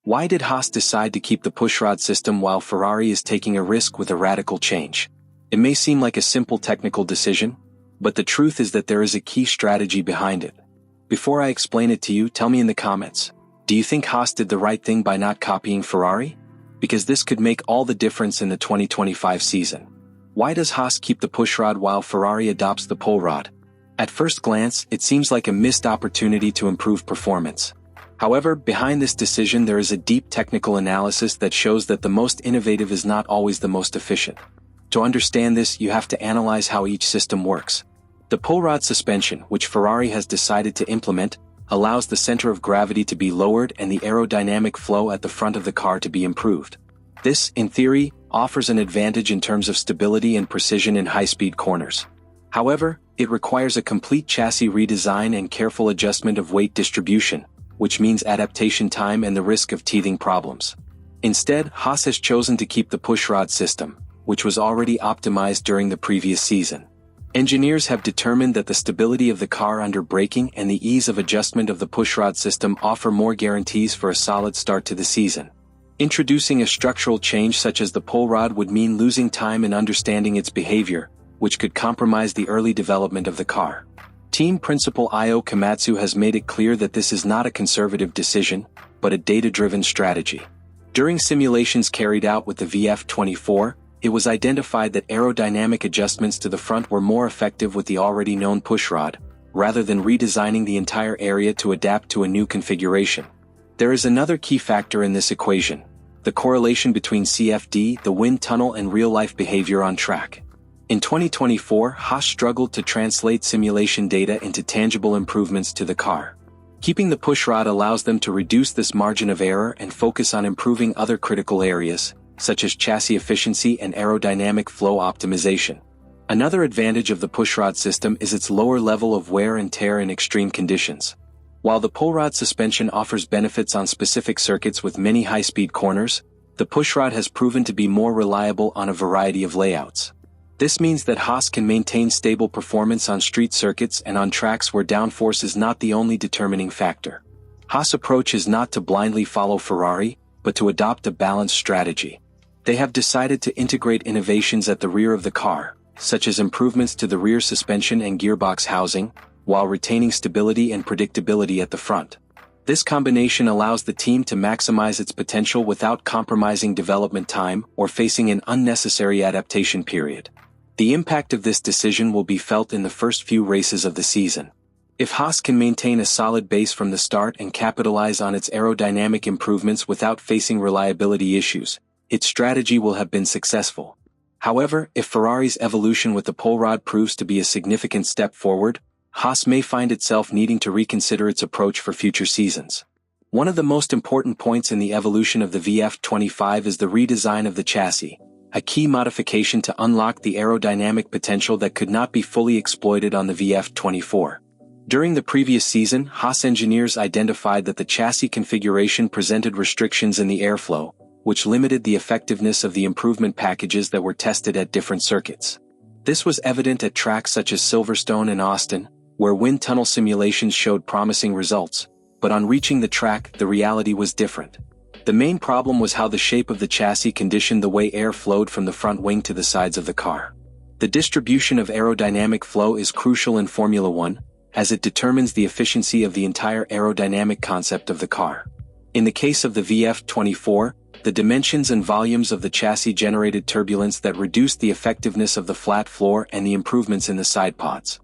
Why did Haas decide to keep the pushrod system while Ferrari is taking a risk with a radical change? It may seem like a simple technical decision, but the truth is that there is a key strategy behind it. Before I explain it to you, tell me in the comments, do you think Haas did the right thing by not copying Ferrari? Because this could make all the difference in the 2025 season. Why does Haas keep the pushrod while Ferrari adopts the pull rod? At first glance, it seems like a missed opportunity to improve performance. However, behind this decision there is a deep technical analysis that shows that the most innovative is not always the most efficient. To understand this, you have to analyze how each system works. The pull rod suspension, which Ferrari has decided to implement, allows the center of gravity to be lowered and the aerodynamic flow at the front of the car to be improved. This, in theory, offers an advantage in terms of stability and precision in high-speed corners. However, it requires a complete chassis redesign and careful adjustment of weight distribution, which means adaptation time and the risk of teething problems. Instead, Haas has chosen to keep the pushrod system, which was already optimized during the previous season. Engineers have determined that the stability of the car under braking and the ease of adjustment of the pushrod system offer more guarantees for a solid start to the season. Introducing a structural change such as the pull rod would mean losing time in understanding its behavior, which could compromise the early development of the car. Team principal Io Komatsu has made it clear that this is not a conservative decision, but a data-driven strategy. During simulations carried out with the VF-24, it was identified that aerodynamic adjustments to the front were more effective with the already known pushrod, rather than redesigning the entire area to adapt to a new configuration. There is another key factor in this equation: the correlation between CFD, the wind tunnel, and real-life behavior on track. In 2024, Haas struggled to translate simulation data into tangible improvements to the car. Keeping the pushrod allows them to reduce this margin of error and focus on improving other critical areas, such as chassis efficiency and aerodynamic flow optimization. Another advantage of the pushrod system is its lower level of wear and tear in extreme conditions. While the pull rod suspension offers benefits on specific circuits with many high-speed corners, the pushrod has proven to be more reliable on a variety of layouts. This means that Haas can maintain stable performance on street circuits and on tracks where downforce is not the only determining factor. Haas' approach is not to blindly follow Ferrari, but to adopt a balanced strategy. They have decided to integrate innovations at the rear of the car, such as improvements to the rear suspension and gearbox housing, while retaining stability and predictability at the front. This combination allows the team to maximize its potential without compromising development time or facing an unnecessary adaptation period. The impact of this decision will be felt in the first few races of the season. If Haas can maintain a solid base from the start and capitalize on its aerodynamic improvements without facing reliability issues, its strategy will have been successful. However, if Ferrari's evolution with the pull rod proves to be a significant step forward, Haas may find itself needing to reconsider its approach for future seasons. One of the most important points in the evolution of the VF-25 is the redesign of the chassis, a key modification to unlock the aerodynamic potential that could not be fully exploited on the VF-24. During the previous season, Haas engineers identified that the chassis configuration presented restrictions in the airflow, which limited the effectiveness of the improvement packages that were tested at different circuits. This was evident at tracks such as Silverstone and Austin, where wind tunnel simulations showed promising results, but on reaching the track, the reality was different. The main problem was how the shape of the chassis conditioned the way air flowed from the front wing to the sides of the car. The distribution of aerodynamic flow is crucial in Formula One, as it determines the efficiency of the entire aerodynamic concept of the car. In the case of the VF-24, the dimensions and volumes of the chassis generated turbulence that reduced the effectiveness of the flat floor and the improvements in the side pods.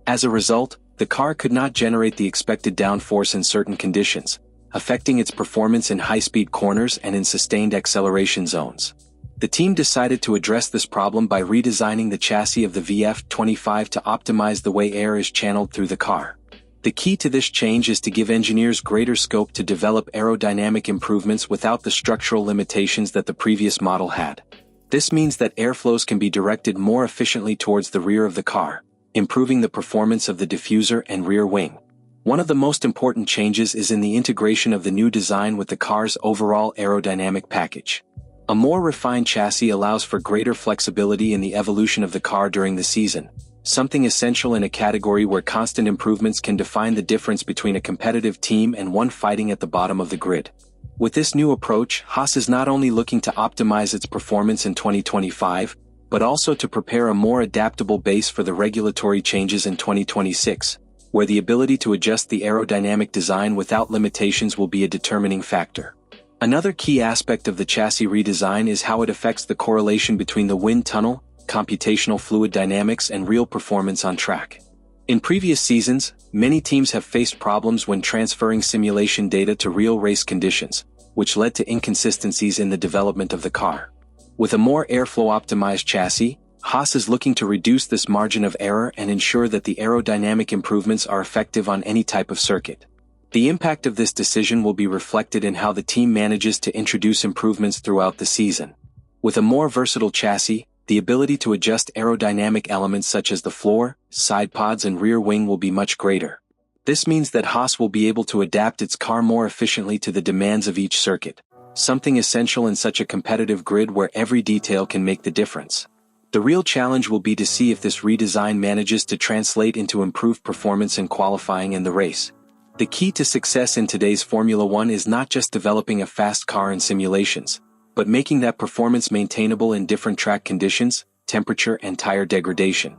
As a result, the car could not generate the expected downforce in certain conditions, affecting its performance in high-speed corners and in sustained acceleration zones. The team decided to address this problem by redesigning the chassis of the VF-25 to optimize the way air is channeled through the car. The key to this change is to give engineers greater scope to develop aerodynamic improvements without the structural limitations that the previous model had. This means that airflows can be directed more efficiently towards the rear of the car, improving the performance of the diffuser and rear wing. One of the most important changes is in the integration of the new design with the car's overall aerodynamic package. A more refined chassis allows for greater flexibility in the evolution of the car during the season, something essential in a category where constant improvements can define the difference between a competitive team and one fighting at the bottom of the grid. With this new approach, Haas is not only looking to optimize its performance in 2025, but also to prepare a more adaptable base for the regulatory changes in 2026, where the ability to adjust the aerodynamic design without limitations will be a determining factor. Another key aspect of the chassis redesign is how it affects the correlation between the wind tunnel, computational fluid dynamics, and real performance on track. In previous seasons, many teams have faced problems when transferring simulation data to real race conditions, which led to inconsistencies in the development of the car. With a more airflow-optimized chassis, Haas is looking to reduce this margin of error and ensure that the aerodynamic improvements are effective on any type of circuit. The impact of this decision will be reflected in how the team manages to introduce improvements throughout the season. With a more versatile chassis, the ability to adjust aerodynamic elements such as the floor, side pods, and rear wing will be much greater. This means that Haas will be able to adapt its car more efficiently to the demands of each circuit, something essential in such a competitive grid where every detail can make the difference. The real challenge will be to see if this redesign manages to translate into improved performance in qualifying and the race. The key to success in today's Formula One is not just developing a fast car in simulations, but making that performance maintainable in different track conditions, temperature, and tire degradation.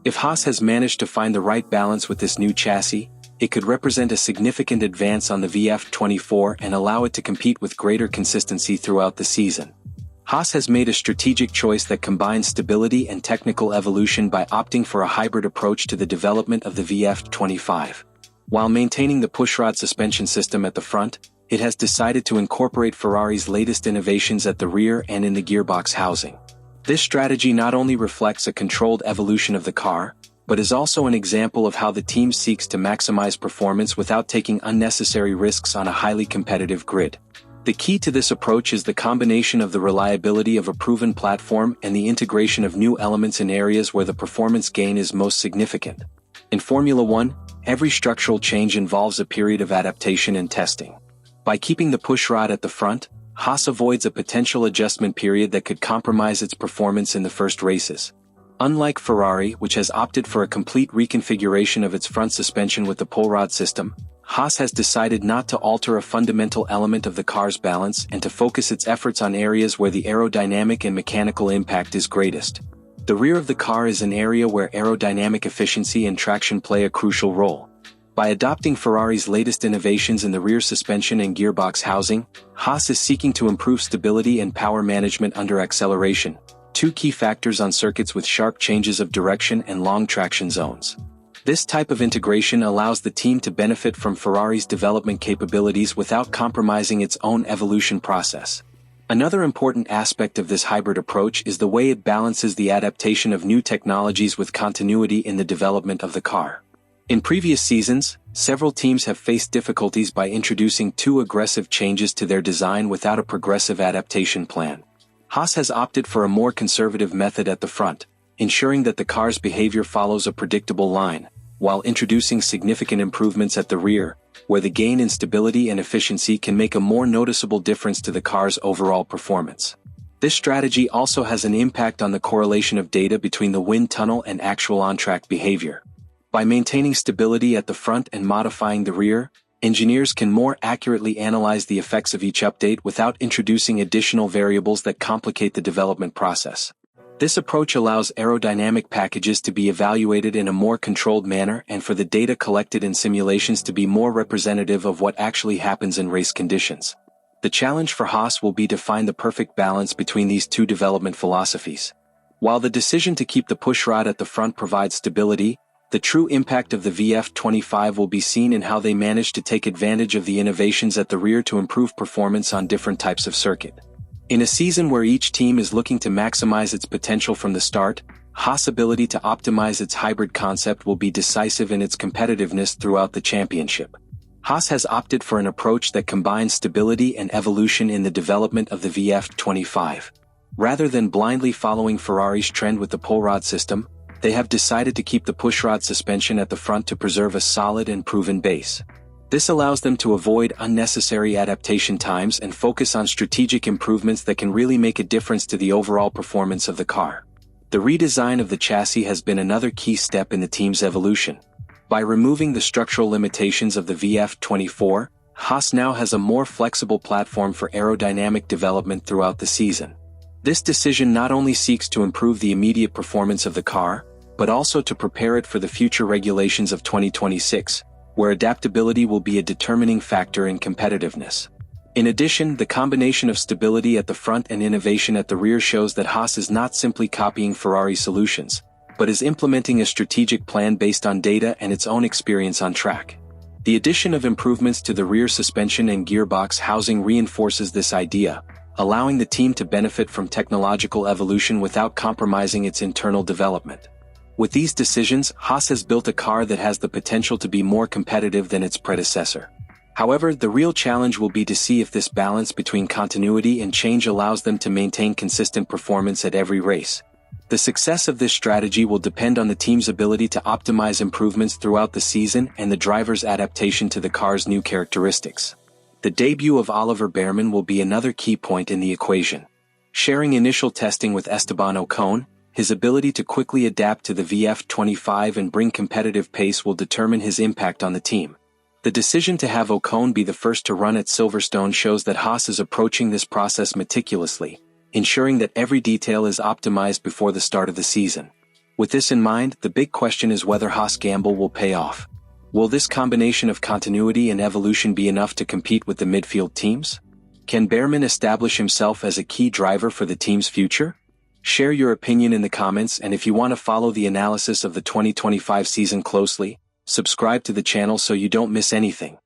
If Haas has managed to find the right balance with this new chassis, it could represent a significant advance on the VF-24 and allow it to compete with greater consistency throughout the season. Haas has made a strategic choice that combines stability and technical evolution by opting for a hybrid approach to the development of the VF-25. While maintaining the pushrod suspension system at the front, it has decided to incorporate Ferrari's latest innovations at the rear and in the gearbox housing. This strategy not only reflects a controlled evolution of the car, but is also an example of how the team seeks to maximize performance without taking unnecessary risks on a highly competitive grid. The key to this approach is the combination of the reliability of a proven platform and the integration of new elements in areas where the performance gain is most significant. In Formula One, every structural change involves a period of adaptation and testing. By keeping the pushrod at the front, Haas avoids a potential adjustment period that could compromise its performance in the first races. Unlike Ferrari, which has opted for a complete reconfiguration of its front suspension with the pull rod system, Haas has decided not to alter a fundamental element of the car's balance and to focus its efforts on areas where the aerodynamic and mechanical impact is greatest. The rear of the car is an area where aerodynamic efficiency and traction play a crucial role. By adopting Ferrari's latest innovations in the rear suspension and gearbox housing, Haas is seeking to improve stability and power management under acceleration, two key factors on circuits with sharp changes of direction and long traction zones. This type of integration allows the team to benefit from Ferrari's development capabilities without compromising its own evolution process. Another important aspect of this hybrid approach is the way it balances the adaptation of new technologies with continuity in the development of the car. In previous seasons, several teams have faced difficulties by introducing too aggressive changes to their design without a progressive adaptation plan. Haas has opted for a more conservative method at the front, ensuring that the car's behavior follows a predictable line, while introducing significant improvements at the rear, where the gain in stability and efficiency can make a more noticeable difference to the car's overall performance. This strategy also has an impact on the correlation of data between the wind tunnel and actual on-track behavior. By maintaining stability at the front and modifying the rear, engineers can more accurately analyze the effects of each update without introducing additional variables that complicate the development process. This approach allows aerodynamic packages to be evaluated in a more controlled manner and for the data collected in simulations to be more representative of what actually happens in race conditions. The challenge for Haas will be to find the perfect balance between these two development philosophies. While the decision to keep the pushrod at the front provides stability, the true impact of the VF-25 will be seen in how they manage to take advantage of the innovations at the rear to improve performance on different types of circuit. In a season where each team is looking to maximize its potential from the start, Haas' ability to optimize its hybrid concept will be decisive in its competitiveness throughout the championship. Haas has opted for an approach that combines stability and evolution in the development of the VF-25. Rather than blindly following Ferrari's trend with the pull rod system, they have decided to keep the pushrod suspension at the front to preserve a solid and proven base. This allows them to avoid unnecessary adaptation times and focus on strategic improvements that can really make a difference to the overall performance of the car. The redesign of the chassis has been another key step in the team's evolution. By removing the structural limitations of the VF-24, Haas now has a more flexible platform for aerodynamic development throughout the season. This decision not only seeks to improve the immediate performance of the car, but also to prepare it for the future regulations of 2026, where adaptability will be a determining factor in competitiveness. In addition, the combination of stability at the front and innovation at the rear shows that Haas is not simply copying Ferrari solutions, but is implementing a strategic plan based on data and its own experience on track. The addition of improvements to the rear suspension and gearbox housing reinforces this idea, allowing the team to benefit from technological evolution without compromising its internal development. With these decisions, Haas has built a car that has the potential to be more competitive than its predecessor. However, the real challenge will be to see if this balance between continuity and change allows them to maintain consistent performance at every race. The success of this strategy will depend on the team's ability to optimize improvements throughout the season and the driver's adaptation to the car's new characteristics. The debut of Oliver Bearman will be another key point in the equation. Sharing initial testing with Esteban Ocon, his ability to quickly adapt to the VF-25 and bring competitive pace will determine his impact on the team. The decision to have Ocon be the first to run at Silverstone shows that Haas is approaching this process meticulously, ensuring that every detail is optimized before the start of the season. With this in mind, the big question is whether Haas' gamble will pay off. Will this combination of continuity and evolution be enough to compete with the midfield teams? Can Bearman establish himself as a key driver for the team's future? Share your opinion in the comments, and if you want to follow the analysis of the 2025 season closely, subscribe to the channel so you don't miss anything.